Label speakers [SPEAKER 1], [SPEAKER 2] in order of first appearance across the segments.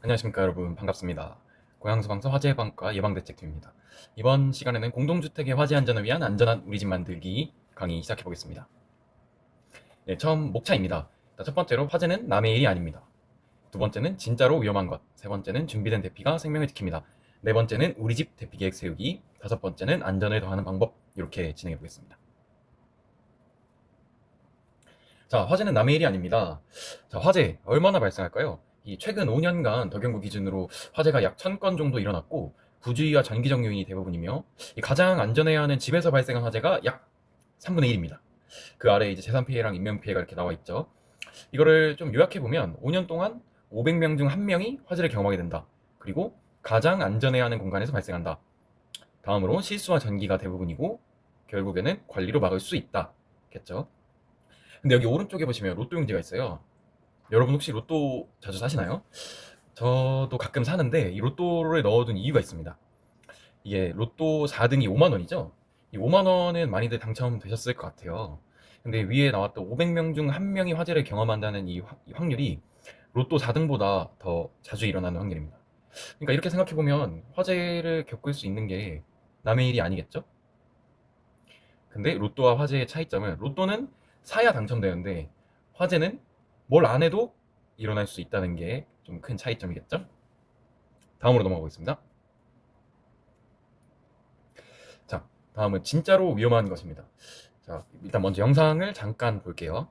[SPEAKER 1] 안녕하십니까 여러분, 반갑습니다. 고양소방서 화재예방과 예방대책팀입니다. 이번 시간에는 공동주택의 화재 안전을 위한 안전한 우리 집 만들기 강의 시작해 보겠습니다. 네, 처음 목차입니다. 첫 번째로, 화재는 남의 일이 아닙니다. 두 번째는 진짜로 위험한 것. 세 번째는 준비된 대피가 생명을 지킵니다. 네 번째는 우리 집 대피 계획 세우기. 다섯 번째는 안전을 더하는 방법. 이렇게 진행해 보겠습니다. 자, 화재는 남의 일이 아닙니다. 자, 화재 얼마나 발생할까요? 이 최근 5년간 덕영구 기준으로 화재가 약 1000건 정도 일어났고, 부주의와 전기적 요인이 대부분이며, 이 가장 안전해야 하는 집에서 발생한 화재가 약 3분의 1입니다. 그 아래 이제 재산 피해랑 인명 피해가 이렇게 나와 있죠. 이거를 좀 요약해 보면, 5년 동안 500명 중 1명이 화재를 경험하게 된다. 그리고 가장 안전해야 하는 공간에서 발생한다. 다음으로 실수와 전기가 대부분이고, 결국에는 관리로 막을 수 있다. 겠죠. 근데 여기 오른쪽에 보시면 로또 용지가 있어요. 여러분 혹시 로또 자주 사시나요? 저도 가끔 사는데, 이 로또를 넣어둔 이유가 있습니다. 이게 로또 4등이 5만 원이죠? 이 5만 원은 많이들 당첨되셨을 것 같아요. 근데 위에 나왔던 500명 중 1명이 화재를 경험한다는 이 확률이 로또 4등보다 더 자주 일어나는 확률입니다. 그러니까 이렇게 생각해보면 화재를 겪을 수 있는 게 남의 일이 아니겠죠? 근데 로또와 화재의 차이점은, 로또는 사야 당첨되는데 화재는 뭘 안 해도 일어날 수 있다는 게 좀 큰 차이점이겠죠? 다음으로 넘어가 보겠습니다. 자, 다음은 진짜로 위험한 것입니다. 자, 일단 먼저 영상을 잠깐 볼게요.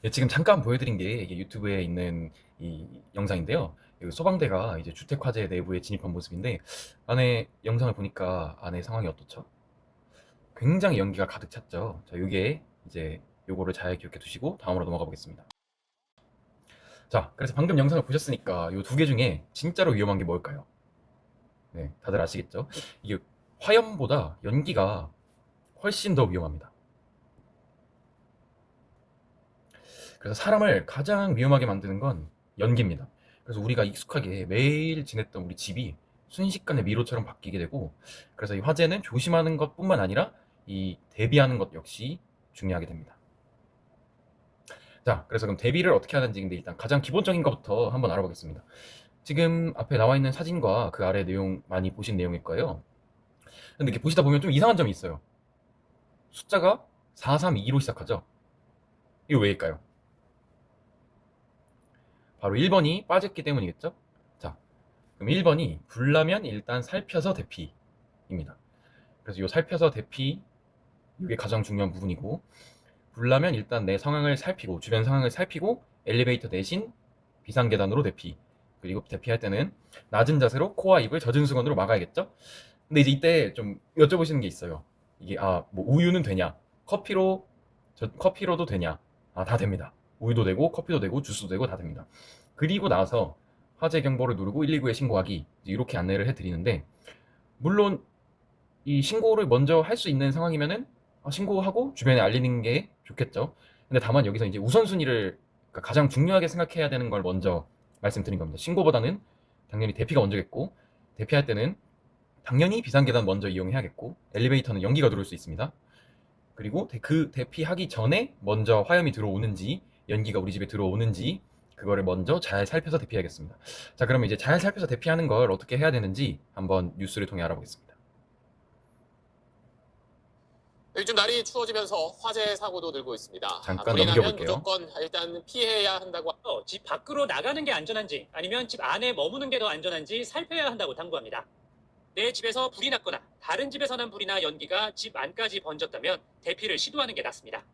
[SPEAKER 1] 예, 지금 잠깐 보여드린 게 이게 유튜브에 있는 이 영상인데요. 이 소방대가 이제 주택 화재 내부에 진입한 모습인데, 안에 영상을 보니까 안에 상황이 어떻죠? 굉장히 연기가 가득 찼죠. 자, 이게 이제 요거를 잘 기억해 두시고 다음으로 넘어가 보겠습니다. 자, 그래서 방금 영상을 보셨으니까 요 두 개 중에 진짜로 위험한 게 뭘까요? 네, 다들 아시겠죠? 이게 화염보다 연기가 훨씬 더 위험합니다. 그래서 사람을 가장 위험하게 만드는 건 연기입니다. 그래서 우리가 익숙하게 매일 지냈던 우리 집이 순식간에 미로처럼 바뀌게 되고, 그래서 이 화재는 조심하는 것뿐만 아니라 이 대비하는 것 역시 중요하게 됩니다. 자, 그래서 그럼 대비를 어떻게 하는지, 근데 일단 가장 기본적인 것부터 한번 알아보겠습니다. 지금 앞에 나와 있는 사진과 그 아래 내용 많이 보신 내용일 거예요. 근데 이렇게 보시다 보면 좀 이상한 점이 있어요. 숫자가 432로 시작하죠. 이거 왜일까요? 바로 1번이 빠졌기 때문이겠죠? 자, 그럼 1번이 불나면 일단 살펴서 대피입니다. 그래서 이 살펴서 대피, 이게 가장 중요한 부분이고, 불나면 일단 내 상황을 살피고, 주변 상황을 살피고, 엘리베이터 대신 비상계단으로 대피. 그리고 대피할 때는 낮은 자세로 코와 입을 젖은 수건으로 막아야겠죠? 근데 이제 이때 좀 여쭤보시는 게 있어요. 이게, 뭐 우유는 되냐? 커피로도 되냐? 다 됩니다. 우유도 되고, 커피도 되고, 주스도 되고, 다 됩니다. 그리고 나서 화재 경보를 누르고 119에 신고하기, 이렇게 안내를 해드리는데, 물론 이 신고를 먼저 할 수 있는 상황이면은 신고하고 주변에 알리는 게 좋겠죠. 근데 다만 여기서 이제 우선순위를, 그러니까 가장 중요하게 생각해야 되는 걸 먼저 말씀드린 겁니다. 신고보다는 당연히 대피가 먼저겠고, 대피할 때는 당연히 비상계단 먼저 이용해야겠고, 엘리베이터는 연기가 들어올 수 있습니다. 그리고 그 대피하기 전에 먼저 화염이 들어오는지 연기가 우리 집에 들어오는지, 그거를 먼저 잘 살펴서 대피해야겠습니다. 자, 그러면 이제 잘 살펴서 대피하는 걸 어떻게 해야 되는지 한번 뉴스를 통해 알아보겠습니다.
[SPEAKER 2] 요즘 날이 추워지면서 화재 사고도 늘고 있습니다.
[SPEAKER 1] 잠깐
[SPEAKER 2] 불이 나면
[SPEAKER 1] 넘겨볼게요.
[SPEAKER 2] 무조건 일단 피해야 한다고.
[SPEAKER 3] 집 밖으로 나가는 게 안전한지 아니면 집 안에 머무는 게 더 안전한지 살펴야 한다고 당부합니다. 내 집에서 불이 났거나 다른 집에서 난 불이나 연기가 집 안까지 번졌다면 대피를 시도하는 게 낫습니다.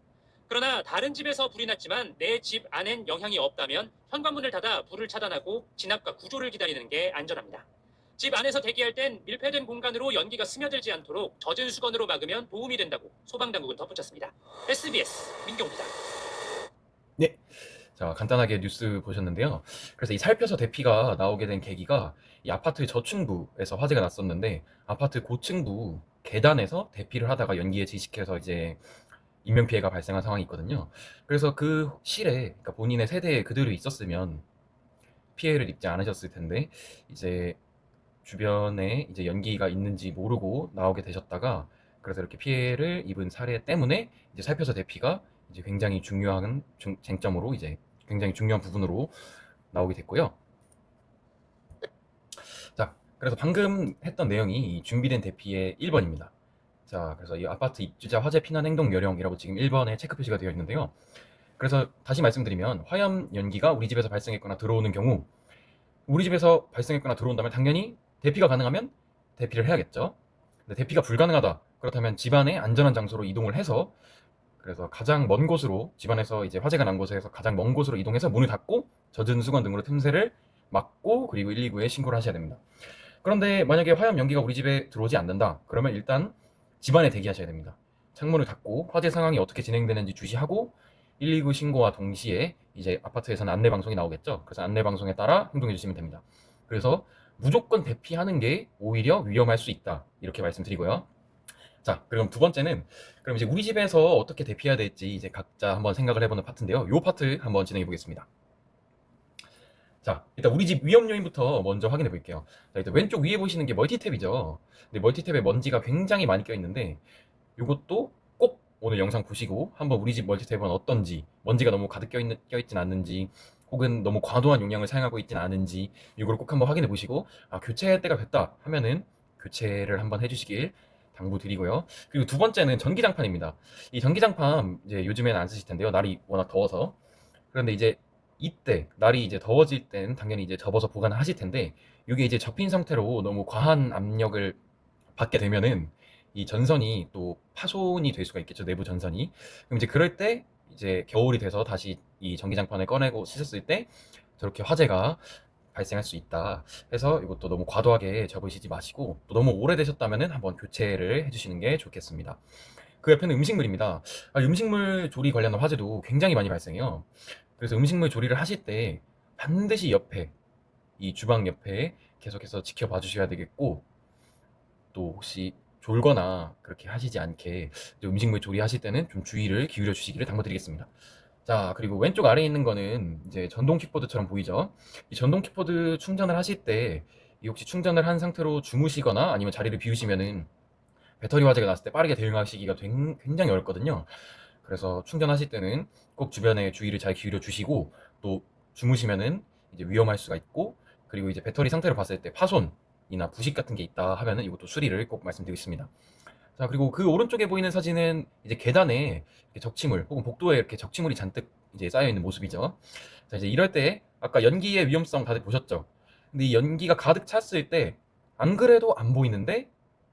[SPEAKER 3] 그러나 다른 집에서 불이 났지만 내 집 안엔 영향이 없다면 현관문을 닫아 불을 차단하고 진압과 구조를 기다리는 게 안전합니다. 집 안에서 대기할 땐 밀폐된 공간으로 연기가 스며들지 않도록 젖은 수건으로 막으면 도움이 된다고 소방당국은 덧붙였습니다. SBS 민경입니다.
[SPEAKER 1] 네. 자, 간단하게 뉴스 보셨는데요. 그래서 이 살펴서 대피가 나오게 된 계기가, 이 아파트 저층부에서 화재가 났었는데, 아파트 고층부 계단에서 대피를 하다가 연기에 질식해서 이제 인명피해가 발생한 상황이 있거든요. 그래서 그 실에, 그러니까 본인의 세대에 그대로 있었으면 피해를 입지 않으셨을 텐데, 이제 주변에 이제 연기가 있는지 모르고 나오게 되셨다가, 그래서 이렇게 피해를 입은 사례 때문에 이제 살펴서 대피가 이제 굉장히 중요한 쟁점으로 이제 굉장히 중요한 부분으로 나오게 됐고요. 자, 그래서 방금 했던 내용이 이 준비된 대피의 1번입니다. 자, 그래서 이 아파트 입주자 화재 피난 행동 요령이라고 지금 1번에 체크 표시가 되어 있는데요. 그래서 다시 말씀드리면 화염 연기가 우리 집에서 발생했거나 들어오는 경우, 우리 집에서 발생했거나 들어온다면 당연히 대피가 가능하면 대피를 해야겠죠. 근데 대피가 불가능하다. 그렇다면 집안의 안전한 장소로 이동을 해서, 그래서 가장 먼 곳으로, 집안에서 이제 화재가 난 곳에서 가장 먼 곳으로 이동해서 문을 닫고 젖은 수건 등으로 틈새를 막고, 그리고 119에 신고를 하셔야 됩니다. 그런데 만약에 화염 연기가 우리 집에 들어오지 않는다. 그러면 일단 집안에 대기하셔야 됩니다. 창문을 닫고 화재 상황이 어떻게 진행되는지 주시하고 119 신고와 동시에 이제 아파트에서는 안내 방송이 나오겠죠. 그래서 안내 방송에 따라 행동해 주시면 됩니다. 그래서 무조건 대피하는 게 오히려 위험할 수 있다. 이렇게 말씀드리고요. 자, 그럼 두 번째는, 그럼 이제 우리 집에서 어떻게 대피해야 될지 이제 각자 한번 생각을 해보는 파트인데요. 요 파트 한번 진행해 보겠습니다. 자, 일단 우리 집 위험 요인부터 먼저 확인해 볼게요. 자, 일단 왼쪽 위에 보시는 게 멀티탭이죠. 근데 멀티탭에 먼지가 굉장히 많이 껴 있는데, 이것도 꼭 오늘 영상 보시고 한번 우리 집 멀티탭은 어떤지, 먼지가 너무 가득 껴있진 않는지, 혹은 너무 과도한 용량을 사용하고 있진 않은지, 이걸 꼭 한번 확인해 보시고, 아, 교체할 때가 됐다 하면은 교체를 한번 해주시길 당부드리고요. 그리고 두 번째는 전기장판입니다. 이 전기장판 이제 요즘에는 안 쓰실 텐데요. 날이 워낙 더워서. 그런데 이제 이때 날이 이제 더워질 땐 당연히 이제 접어서 보관을 하실 텐데, 이게 이제 접힌 상태로 너무 과한 압력을 받게 되면은 이 전선이 또 파손이 될 수가 있겠죠. 내부 전선이. 그럼 이제 그럴 때 이제 겨울이 돼서 다시 이 전기장판을 꺼내고 쓰셨을 때 저렇게 화재가 발생할 수 있다 해서, 이것도 너무 과도하게 접으시지 마시고, 또 너무 오래되셨다면은 한번 교체를 해주시는 게 좋겠습니다. 그 옆에는 음식물입니다. 아, 음식물 조리 관련한 화재도 굉장히 많이 발생해요. 그래서 음식물 조리를 하실 때 반드시 옆에, 이 주방 옆에 계속해서 지켜봐 주셔야 되겠고, 또 혹시 졸거나 그렇게 하시지 않게 음식물 조리하실 때는 좀 주의를 기울여 주시기를 당부드리겠습니다. 자, 그리고 왼쪽 아래에 있는 거는 이제 전동 킥보드처럼 보이죠? 이 전동 킥보드 충전을 하실 때, 이 혹시 충전을 한 상태로 주무시거나 아니면 자리를 비우시면은 배터리 화재가 났을 때 빠르게 대응하시기가 굉장히 어렵거든요. 그래서 충전하실 때는 꼭 주변에 주의를 잘 기울여 주시고, 또 주무시면은 이제 위험할 수가 있고, 그리고 이제 배터리 상태를 봤을 때 파손이나 부식 같은 게 있다 하면은 이것도 수리를 꼭 말씀드리겠습니다. 자, 그리고 그 오른쪽에 보이는 사진은 이제 계단에 이렇게 적치물 혹은 복도에 이렇게 적치물이 잔뜩 이제 쌓여 있는 모습이죠. 자, 이제 이럴 때 아까 연기의 위험성 다들 보셨죠? 근데 이 연기가 가득 찼을 때 안 그래도 안 보이는데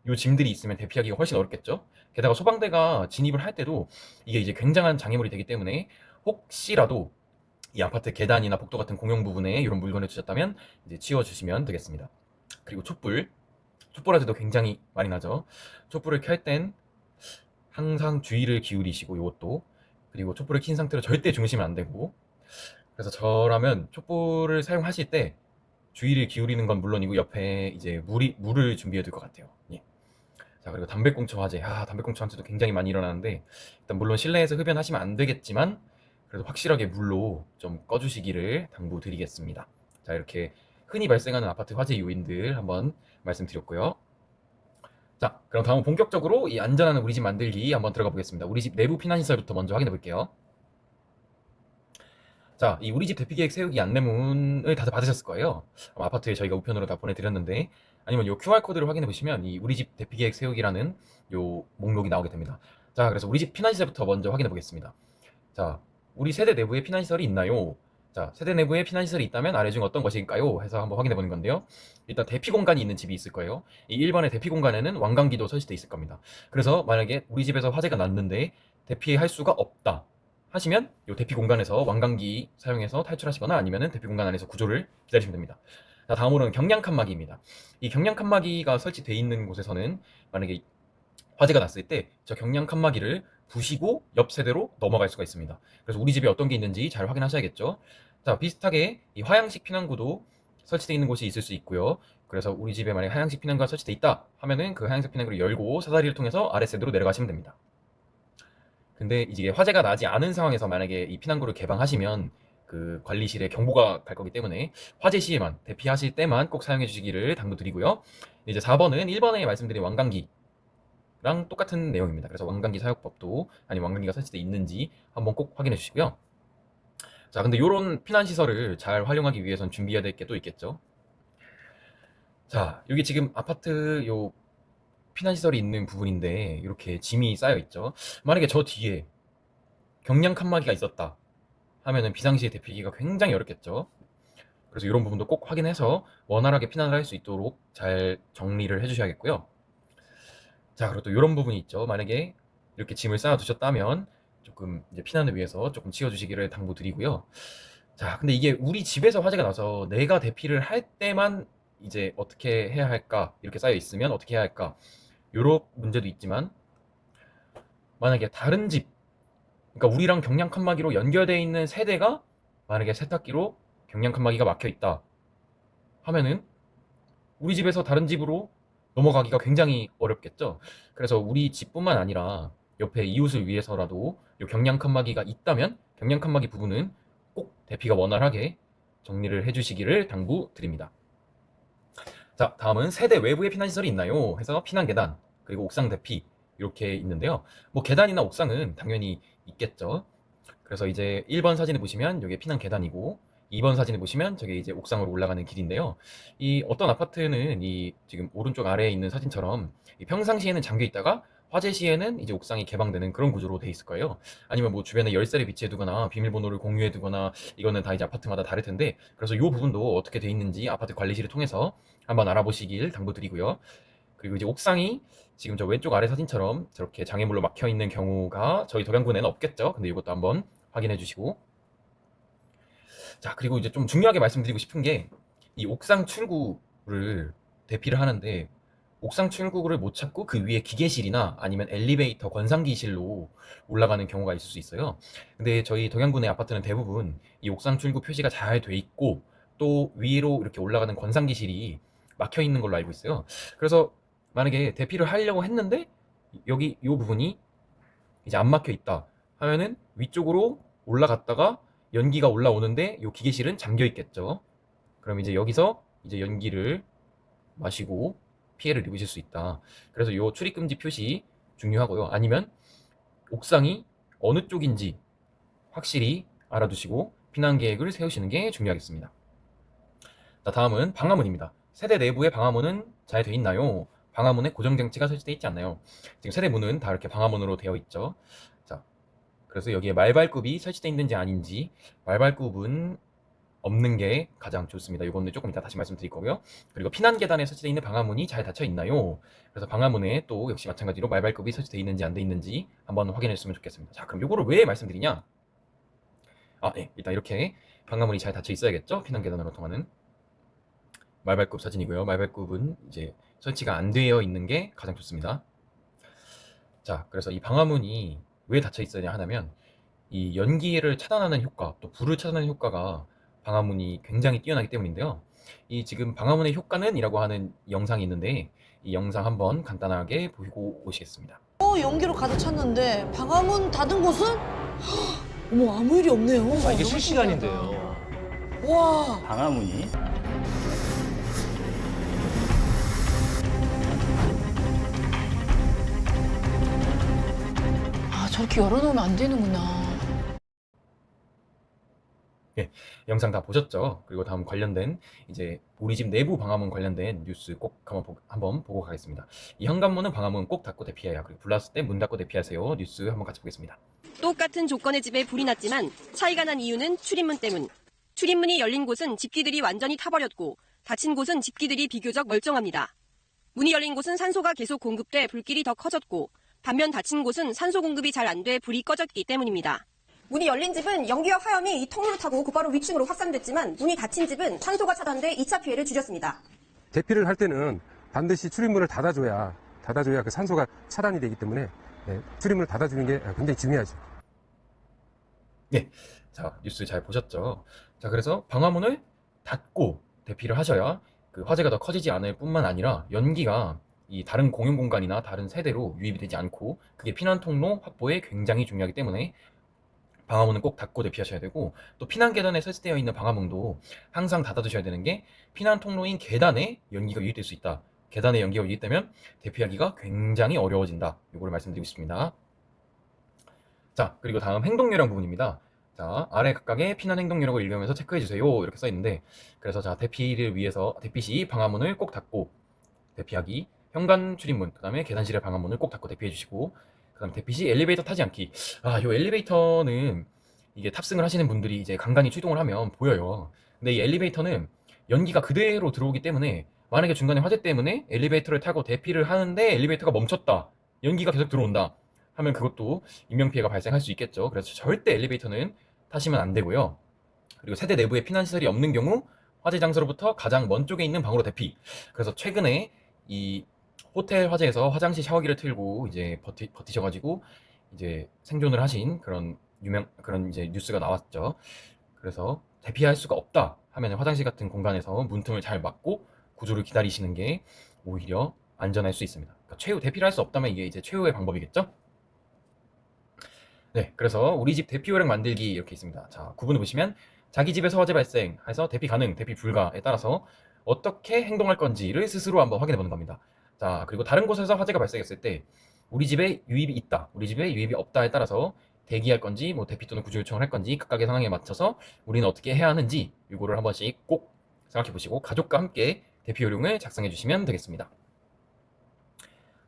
[SPEAKER 1] 요 짐들이 있으면 대피하기가 훨씬 어렵겠죠? 게다가 소방대가 진입을 할 때도 이게 이제 굉장한 장애물이 되기 때문에, 혹시라도 이 아파트 계단이나 복도 같은 공용 부분에 이런 물건을 주셨다면 이제 치워주시면 되겠습니다. 그리고 촛불 화재도 굉장히 많이 나죠. 촛불을 켤 땐 항상 주의를 기울이시고, 이것도, 그리고 촛불을 킨 상태로 절대 주무시면 안 되고, 그래서 저라면 촛불을 사용하실 때 주의를 기울이는 건 물론이고 옆에 이제 물을 준비해야 될 것 같아요. 예. 자, 그리고 담배꽁초 화재. 아, 담배꽁초 화재도 굉장히 많이 일어나는데, 일단 물론 실내에서 흡연하시면 안 되겠지만 그래도 확실하게 물로 좀 꺼주시기를 당부드리겠습니다. 자, 이렇게 흔히 발생하는 아파트 화재 요인들 한번 말씀드렸고요. 자, 그럼 다음은 본격적으로 이 안전한 우리 집 만들기 한번 들어가 보겠습니다. 우리 집 내부 피난시설부터 먼저 확인해 볼게요. 자, 이 우리 집 대피계획 세우기 안내문을 다들 받으셨을 거예요. 아마 아파트에 저희가 우편으로 다 보내드렸는데, 아니면 요 QR코드를 확인해 보시면 이 우리 집 대피계획 세우기라는 요 목록이 나오게 됩니다. 자, 그래서 우리 집 피난시설부터 먼저 확인해 보겠습니다. 자, 우리 세대 내부에 피난시설이 있나요? 자, 세대 내부에 피난시설이 있다면 아래 중 어떤 것일까요? 해서 한번 확인해 보는 건데요. 일단 대피 공간이 있는 집이 있을 거예요. 이 1번의 대피 공간에는 왕관기도 설치되어 있을 겁니다. 그래서 만약에 우리 집에서 화재가 났는데 대피할 수가 없다 하시면 이 대피 공간에서 왕관기 사용해서 탈출하시거나 아니면은 대피 공간 안에서 구조를 기다리시면 됩니다. 자, 다음으로는 경량 칸막이입니다. 이 경량 칸막이가 설치되어 있는 곳에서는 만약에 화재가 났을 때 저 경량 칸막이를 부시고 옆 세대로 넘어갈 수가 있습니다. 그래서 우리 집에 어떤 게 있는지 잘 확인하셔야겠죠. 자, 비슷하게 이 화양식 피난구도 설치되어 있는 곳이 있을 수 있고요. 그래서 우리 집에 만약에 하양식 피난구가 설치되어 있다 하면은 그 하양식 피난구를 열고 사다리를 통해서 아랫세대로 내려가시면 됩니다. 근데 이제 화재가 나지 않은 상황에서 만약에 이 피난구를 개방하시면 그 관리실에 경보가 갈 거기 때문에 화재 시에만, 대피하실 때만 꼭 사용해 주시기를 당부드리고요. 이제 4번은 1번에 말씀드린 왕관기 랑 똑같은 내용입니다. 그래서 왕관기 사용법도 아니면 왕관기가 설치되어 있는지 한번 꼭 확인해 주시고요. 자, 근데 이런 피난 시설을 잘 활용하기 위해선 준비해야 될 게 또 있겠죠. 자, 여기 지금 아파트 요 피난 시설이 있는 부분인데 이렇게 짐이 쌓여 있죠. 만약에 저 뒤에 경량 칸막이가 있었다 하면은 비상시에 대피하기가 굉장히 어렵겠죠. 그래서 이런 부분도 꼭 확인해서 원활하게 피난을 할 수 있도록 잘 정리를 해주셔야겠고요. 자, 그리고 또 이런 부분이 있죠. 만약에 이렇게 짐을 쌓아 두셨다면 조금 이제 피난을 위해서 조금 치워주시기를 당부드리고요. 자, 근데 이게 우리 집에서 화재가 나서 내가 대피를 할 때만 이제 어떻게 해야 할까? 이렇게 쌓여 있으면 어떻게 해야 할까? 요런 문제도 있지만 만약에 다른 집, 그러니까 우리랑 경량 칸막이로 연결되어 있는 세대가 만약에 세탁기로 경량 칸막이가 막혀 있다 하면은 우리 집에서 다른 집으로 넘어가기가 굉장히 어렵겠죠. 그래서 우리 집뿐만 아니라 옆에 이웃을 위해서라도 요 경량 칸막이가 있다면 경량 칸막이 부분은 꼭 대피가 원활하게 정리를 해주시기를 당부드립니다. 자, 다음은 세대 외부에 피난시설이 있나요? 해서 피난 계단, 그리고 옥상 대피 이렇게 있는데요. 뭐 계단이나 옥상은 당연히 있겠죠. 그래서 이제 1번 사진을 보시면 이게 피난 계단이고 2번 사진을 보시면 저게 이제 옥상으로 올라가는 길인데요. 이 어떤 아파트는 이 지금 오른쪽 아래에 있는 사진처럼 이 평상시에는 잠겨 있다가 화재 시에는 이제 옥상이 개방되는 그런 구조로 돼 있을 거예요. 아니면 뭐 주변에 열쇠를 비치해 두거나 비밀번호를 공유해 두거나 이거는 다 이제 아파트마다 다를 텐데 그래서 이 부분도 어떻게 돼 있는지 아파트 관리실을 통해서 한번 알아보시길 당부드리고요. 그리고 이제 옥상이 지금 저 왼쪽 아래 사진처럼 저렇게 장애물로 막혀 있는 경우가 저희 덕양군에는 없겠죠. 근데 이것도 한번 확인해 주시고. 자, 그리고 이제 좀 중요하게 말씀드리고 싶은 게 이 옥상 출구를 대피를 하는데 옥상 출구를 못 찾고 그 위에 기계실이나 아니면 엘리베이터 권상기실로 올라가는 경우가 있을 수 있어요. 근데 저희 덕양군의 아파트는 대부분 이 옥상 출구 표시가 잘 돼 있고 또 위로 이렇게 올라가는 권상기실이 막혀 있는 걸로 알고 있어요. 그래서 만약에 대피를 하려고 했는데 여기 이 부분이 이제 안 막혀 있다 하면은 위쪽으로 올라갔다가 연기가 올라오는데 이 기계실은 잠겨 있겠죠. 그럼 이제 여기서 이제 연기를 마시고 피해를 입으실 수 있다. 그래서 이 출입금지 표시 중요하고요. 아니면 옥상이 어느 쪽인지 확실히 알아두시고 피난 계획을 세우시는 게 중요하겠습니다. 자, 다음은 방화문입니다. 세대 내부의 방화문은 잘 돼 있나요? 방화문에 고정장치가 설치되어 있지 않나요? 지금 세대 문은 다 이렇게 방화문으로 되어 있죠. 자, 그래서 여기에 말발굽이 설치되어 있는지 아닌지 말발굽은 없는 게 가장 좋습니다. 이거는 조금 이따 다시 말씀드릴 거고요. 그리고 피난 계단에 설치되어 있는 방화문이 잘 닫혀 있나요? 그래서 방화문에 또 역시 마찬가지로 말발굽이 설치되어 있는지 안 돼 있는지 한번 확인해 주시면 좋겠습니다. 자, 그럼 이거를 왜 말씀드리냐? 아, 네. 일단 이렇게 방화문이 잘 닫혀 있어야겠죠? 피난 계단으로 통하는 말발굽 사진이고요. 말발굽은 이제 설치가 안 되어 있는 게 가장 좋습니다. 자, 그래서 이 방화문이 왜 닫혀 있어야 하냐면 이 연기를 차단하는 효과, 또 불을 차단하는 효과가 방화문이 굉장히 뛰어나기 때문인데요. 이 지금 방화문의 효과는 이라고 하는 영상이 있는데 이 영상 한번 간단하게 보고 오시겠습니다.
[SPEAKER 4] 연기로 가득 찼는데 방화문 닫은 곳은? 어머 아무 일이 없네요.
[SPEAKER 5] 아, 이게
[SPEAKER 4] 너무
[SPEAKER 5] 실시간인데요.
[SPEAKER 4] 신기하다. 와.
[SPEAKER 5] 방화문이
[SPEAKER 6] 아, 저렇게 열어놓으면 안 되는구나.
[SPEAKER 1] 영상 다 보셨죠? 그리고 다음 관련된 이제 우리 집 내부 방화문 관련된 뉴스 꼭 한번 보고 가겠습니다. 이 현관문은 방화문 꼭 닫고 대피해야, 그리고 불 났을 때 문 닫고 대피하세요. 뉴스 한번 같이 보겠습니다.
[SPEAKER 7] 똑같은 조건의 집에 불이 났지만 차이가 난 이유는 출입문 때문. 출입문이 열린 곳은 집기들이 완전히 타버렸고 닫힌 곳은 집기들이 비교적 멀쩡합니다. 문이 열린 곳은 산소가 계속 공급돼 불길이 더 커졌고 반면 닫힌 곳은 산소 공급이 잘 안 돼 불이 꺼졌기 때문입니다. 문이 열린 집은 연기와 화염이 이 통로를 타고 곧바로 위층으로 확산됐지만 문이 닫힌 집은 산소가 차단돼 2차 피해를 줄였습니다.
[SPEAKER 8] 대피를 할 때는 반드시 출입문을 닫아줘야 그 산소가 차단이 되기 때문에 출입문을 닫아주는 게 굉장히 중요하죠.
[SPEAKER 1] 네, 자, 뉴스 잘 보셨죠? 자, 그래서 방화문을 닫고 대피를 하셔야 그 화재가 더 커지지 않을 뿐만 아니라 연기가 이 다른 공용 공간이나 다른 세대로 유입이 되지 않고 그게 피난 통로 확보에 굉장히 중요하기 때문에 방화문은 꼭 닫고 대피하셔야 되고, 또 피난 계단에 설치되어 있는 방화문도 항상 닫아두셔야 되는 게 피난 통로인 계단에 연기가 유입될 수 있다. 계단에 연기가 유입되면 대피하기가 굉장히 어려워진다. 이거를 말씀드리고 싶습니다. 자, 그리고 다음 행동 요령 부분입니다. 자, 아래 각각의 피난 행동 요령을 읽으면서 체크해 주세요. 이렇게 써 있는데, 그래서 자, 대피를 위해서 대피 시 방화문을 꼭 닫고 대피하기, 현관 출입문, 그다음에 계단실의 방화문을 꼭 닫고 대피해 주시고, 그다음 대피 시 엘리베이터 타지 않기. 요 엘리베이터는 이게 탑승을 하시는 분들이 이제 간간히 출동을 하면 보여요. 근데 이 엘리베이터는 연기가 그대로 들어오기 때문에 만약에 중간에 화재 때문에 엘리베이터를 타고 대피를 하는데 엘리베이터가 멈췄다. 연기가 계속 들어온다. 하면 그것도 인명피해가 발생할 수 있겠죠. 그래서 절대 엘리베이터는 타시면 안 되고요. 그리고 세대 내부에 피난시설이 없는 경우 화재 장소로부터 가장 먼 쪽에 있는 방으로 대피. 그래서 최근에 이 호텔 화재에서 화장실 샤워기를 틀고 이제 버티셔가지고 이제 생존을 하신 그런 이제 뉴스가 나왔죠. 그래서 대피할 수가 없다 하면 화장실 같은 공간에서 문틈을 잘 막고 구조를 기다리시는 게 오히려 안전할 수 있습니다. 그러니까 대피를 할 수 없다면 이게 이제 최후의 방법이겠죠. 네, 그래서 우리 집 대피 요령 만들기 이렇게 있습니다. 자, 구분을 보시면 자기 집에서 화재 발생해서 대피 가능, 대피 불가에 따라서 어떻게 행동할 건지를 스스로 한번 확인해 보는 겁니다. 자, 그리고 다른 곳에서 화재가 발생했을 때 우리 집에 유입이 있다, 우리 집에 유입이 없다에 따라서 대기할 건지 뭐 대피 또는 구조 요청을 할 건지 각각의 상황에 맞춰서 우리는 어떻게 해야 하는지 이거를 한 번씩 꼭 생각해 보시고 가족과 함께 대피 요령을 작성해 주시면 되겠습니다.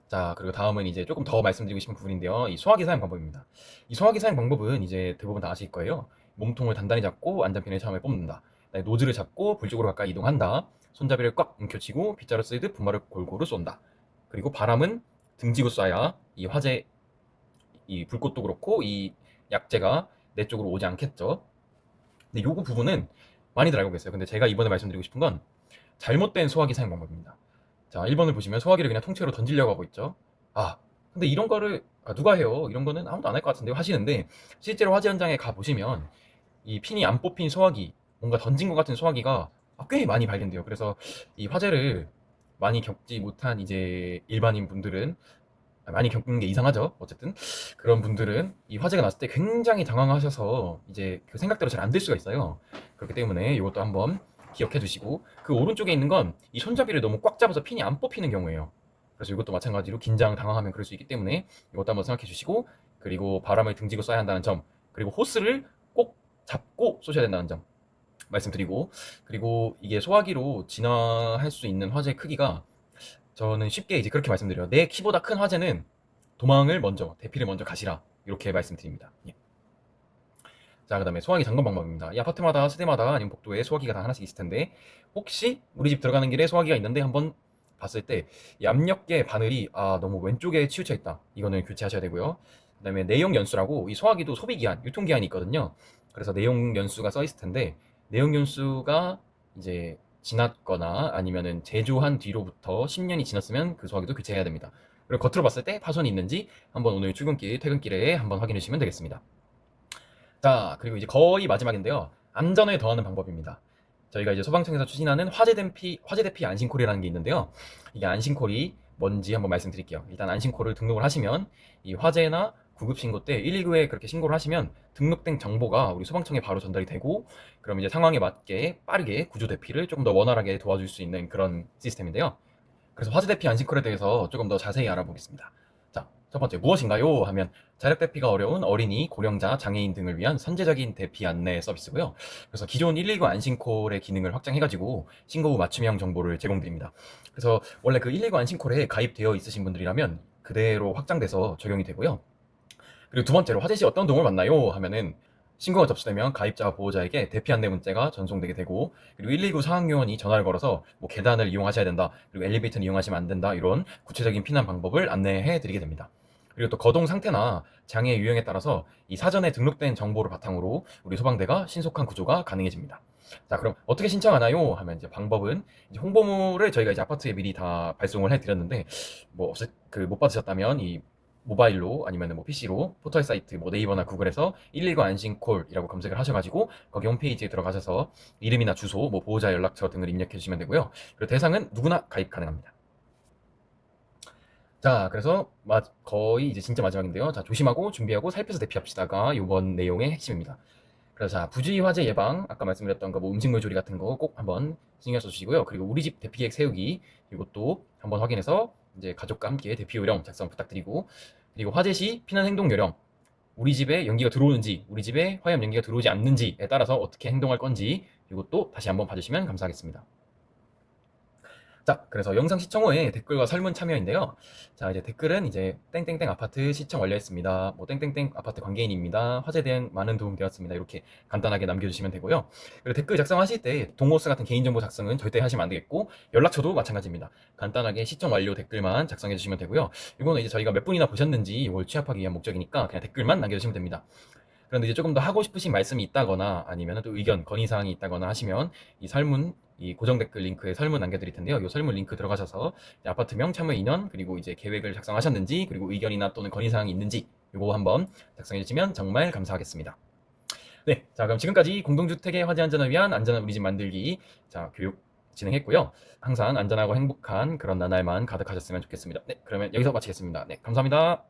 [SPEAKER 1] 자, 그리고 다음은 이제 조금 더 말씀드리고 싶은 부분인데요. 이 소화기 사용 방법입니다. 이 소화기 사용 방법은 이제 대부분 다 아실 거예요. 몸통을 단단히 잡고 안전핀을 처음에 뽑는다. 노즐을 잡고 불 쪽으로 가까이 이동한다. 손잡이를 꽉 움켜쥐고 빗자루 쓰듯 분말을 골고루 쏜다. 그리고 바람은 등지고 쏴야 이 화재, 이 불꽃도 그렇고 이 약재가 내 쪽으로 오지 않겠죠. 근데 요거 부분은 많이들 알고 계세요. 근데 제가 이번에 말씀드리고 싶은 건 잘못된 소화기 사용 방법입니다. 자, 1번을 보시면 소화기를 그냥 통째로 던지려고 하고 있죠. 근데 이런 거를 누가 해요? 이런 거는 아무도 안 할 것 같은데 하시는데 실제로 화재 현장에 가 보시면 이 핀이 안 뽑힌 소화기, 뭔가 던진 것 같은 소화기가 꽤 많이 발견돼요. 그래서 이 화재를 많이 겪지 못한 이제 일반인 분들은 많이 겪는 게 이상하죠. 어쨌든 그런 분들은 이 화재가 났을 때 굉장히 당황하셔서 이제 그 생각대로 잘 안 될 수가 있어요. 그렇기 때문에 이것도 한번 기억해 두시고, 그 오른쪽에 있는 건 이 손잡이를 너무 꽉 잡아서 핀이 안 뽑히는 경우예요. 그래서 이것도 마찬가지로 당황하면 그럴 수 있기 때문에 이것도 한번 생각해 주시고, 그리고 바람을 등지고 쏴야 한다는 점, 그리고 호스를 꼭 잡고 쏘셔야 된다는 점 말씀드리고, 그리고 이게 소화기로 진화할 수 있는 화재 크기가 저는 쉽게 이제 그렇게 말씀드려요. 내 키보다 큰 화재는 대피를 먼저 가시라. 이렇게 말씀드립니다. 예. 자, 그 다음에 소화기 점검 방법입니다. 이 아파트마다, 세대마다 아니면 복도에 소화기가 다 하나씩 있을 텐데, 혹시 우리 집 들어가는 길에 소화기가 있는데 한번 봤을 때, 이 압력계 바늘이 너무 왼쪽에 치우쳐 있다. 이거는 교체하셔야 되고요. 그 다음에 내용 연수라고 이 소화기도 소비기한, 유통기한이 있거든요. 그래서 내용 연수가 써 있을 텐데, 내용 연수가 이제 지났거나 아니면은 제조한 뒤로부터 10년이 지났으면 그 소화기도 교체해야 됩니다. 그리고 겉으로 봤을 때 파손이 있는지 한번 오늘 출근길, 퇴근길에 한번 확인해 주시면 되겠습니다. 자, 그리고 이제 거의 마지막인데요. 안전을 더하는 방법입니다. 저희가 이제 소방청에서 추진하는 화재 대피 안심콜이라는 게 있는데요. 이게 안심콜이 뭔지 한번 말씀드릴게요. 일단 안심콜을 등록을 하시면 이 화재나 구급신고 때 119에 그렇게 신고를 하시면 등록된 정보가 우리 소방청에 바로 전달이 되고, 그럼 이제 상황에 맞게 빠르게 구조 대피를 조금 더 원활하게 도와줄 수 있는 그런 시스템인데요. 그래서 화재 대피 안심콜에 대해서 조금 더 자세히 알아보겠습니다. 자, 첫 번째 무엇인가요? 하면 자력 대피가 어려운 어린이, 고령자, 장애인 등을 위한 선제적인 대피 안내 서비스고요. 그래서 기존 119 안심콜의 기능을 확장해가지고 신고 후 맞춤형 정보를 제공드립니다. 그래서 원래 그 119 안심콜에 가입되어 있으신 분들이라면 그대로 확장돼서 적용이 되고요. 그리고 두 번째로 화재 시 어떤 도움을 받나요? 하면은 신고가 접수되면 가입자와 보호자에게 대피 안내 문자가 전송되게 되고, 그리고 119 상황요원이 전화를 걸어서 뭐 계단을 이용하셔야 된다, 그리고 엘리베이터는 이용하시면 안 된다, 이런 구체적인 피난 방법을 안내해 드리게 됩니다. 그리고 또 거동 상태나 장애 유형에 따라서 이 사전에 등록된 정보를 바탕으로 우리 소방대가 신속한 구조가 가능해집니다. 자, 그럼 어떻게 신청하나요? 하면 이제 방법은 이제 홍보물을 저희가 이제 아파트에 미리 다 발송을 해 드렸는데, 못 받으셨다면 이 모바일로 아니면 뭐 PC로 포털 사이트 뭐 네이버나 구글에서 119 안심콜이라고 검색을 하셔가지고 거기 홈페이지에 들어가셔서 이름이나 주소, 뭐 보호자 연락처 등을 입력해 주시면 되고요. 그리고 대상은 누구나 가입 가능합니다. 자, 그래서 거의 이제 진짜 마지막인데요. 자, 조심하고 준비하고 살펴서 대피합시다가 이번 내용의 핵심입니다. 그래서 자, 부주의 화재 예방, 아까 말씀드렸던 거 뭐 음식물 조리 같은 거 꼭 한번 신경 써주시고요. 그리고 우리 집 대피 계획 세우기, 이것도 한번 확인해서 이제 가족과 함께 대피 요령 작성 부탁드리고, 그리고 화재 시 피난 행동 요령, 우리 집에 연기가 들어오는지, 우리 집에 화염 연기가 들어오지 않는지에 따라서 어떻게 행동할 건지, 이것도 다시 한번 봐주시면 감사하겠습니다. 자, 그래서 영상 시청 후에 댓글과 설문 참여인데요. 자, 이제 댓글은 이제 땡땡땡 아파트 시청 완료했습니다. 뭐 땡땡땡 아파트 관계인입니다. 화재 대응 많은 도움 되었습니다. 이렇게 간단하게 남겨주시면 되고요. 그리고 댓글 작성하실 때 동호스 같은 개인정보 작성은 절대 하시면 안 되겠고, 연락처도 마찬가지입니다. 간단하게 시청 완료 댓글만 작성해 주시면 되고요. 이거는 이제 저희가 몇 분이나 보셨는지 이걸 취합하기 위한 목적이니까 그냥 댓글만 남겨주시면 됩니다. 그런데 이제 조금 더 하고 싶으신 말씀이 있다거나 아니면 또 의견, 건의사항이 있다거나 하시면 이 설문, 이 고정 댓글 링크에 설문 남겨드릴 텐데요. 이 설문 링크 들어가셔서 아파트명, 참여 인원, 그리고 이제 계획을 작성하셨는지, 그리고 의견이나 또는 건의사항이 있는지 이거 한번 작성해 주시면 정말 감사하겠습니다. 네, 자 그럼 지금까지 공동주택의 화재 안전을 위한 안전한 우리 집 만들기 자 교육 진행했고요. 항상 안전하고 행복한 그런 나날만 가득하셨으면 좋겠습니다. 네, 그러면 여기서 마치겠습니다. 네, 감사합니다.